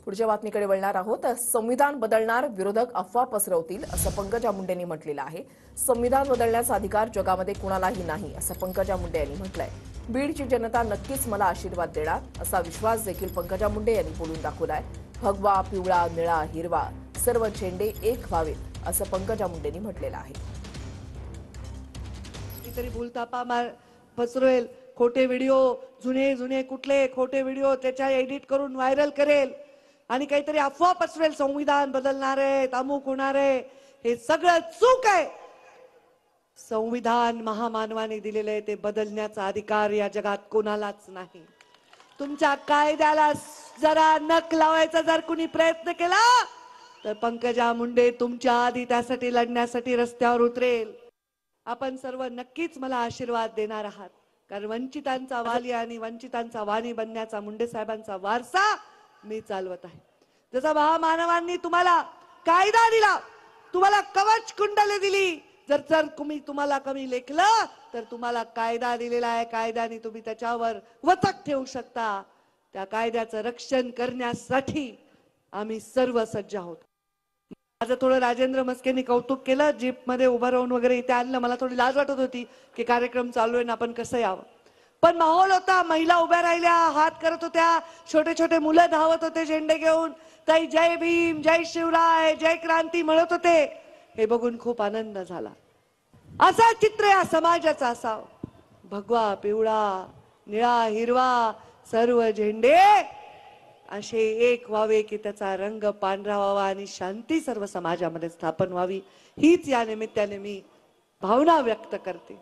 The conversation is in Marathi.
पुढच्या बातमीकडे वळणार आहोत। संविधान बदलणार, विरोधक अफवा पसरवतील असं पंकजा मुंडेंनी म्हटलेलं आहे। संविधान बदलण्याचा अधिकार जगामध्ये कुणालाही नाही असं पंकजा मुंडे यांनी म्हटलंय। बीडची जनता नक्कीच मला आशीर्वाद देणार असा विश्वास देखील पंकजा मुंडे यांनी बोलून दाखवलाय। भगवा, पिवळा, निळा, हिरवा सर्व झेंडे एक व्हावेत असं पंकजा मुंडेंनी म्हटलेलं आहे। तरी भूलथापा पसरवेल, खोटे व्हिडिओ, जुने कुठले खोटे व्हिडिओ त्याच्या एडिट करून व्हायरल करेल आणि काहीतरी अफवा पसरवेल, संविधान बदलणार आहे, अमुक होणार आहे, हे सगळं चूक आहे। संविधान महामानवाने दिलेले आहे, ते बदलण्याचा अधिकार या जगात कोणालाच नाही। तुमच्या कायद्याला जरा नख लावायचा जर कुणी प्रयत्न केला तर पंकजा मुंडे तुमच्या आधी त्यासाठी लढण्यासाठी रस्त्यावर उतरेल। आपण सर्व नक्कीच मला आशीर्वाद देणार आहात, कारण वंचितांचा वाली आणि वंचितांचा वाणी बनण्याचा मुंडे साहेबांचा वारसा मी चालवत आहे। जसा महामानवांनी तुम्हाला कायदा दिला, तुम्हाला कवच कुंडले दिली, जर तुम्हाला कमी लेखलं तर तुम्हाला कायदा दिलेला आहे, कायद्याने तुम्ही त्याच्यावर वचक ठेवू शकता। त्या कायद्याचं रक्षण करण्यासाठी आम्ही सर्व सज्ज आहोत। माझं थोडं राजेंद्र मस्केनी कौतुक केलं, जीप मध्ये उभं राहून वगैरे इथे आणलं। मला थोडी लाज वाटत होती की कार्यक्रम चालू आहे ना, आपण कसं यावं, पण माहोल होता, महिला उभ्या राहिल्या, हात करत होत्या, छोटे छोटे मुलं धावत होते झेंडे घेऊन, ताई जय भीम, जय शिवराय, जय क्रांती म्हणत होते। हे बघून खूप आनंद झाला। असा चित्र या समाजाचा असावं, भगवा, पिवळा, निळा, हिरवा सर्व झेंडे असे एक व्हावे की त्याचा रंग पांढरा व्हावा आणि शांती सर्व समाजामध्ये स्थापन व्हावी, हीच या निमित्ताने मी भावना व्यक्त करते।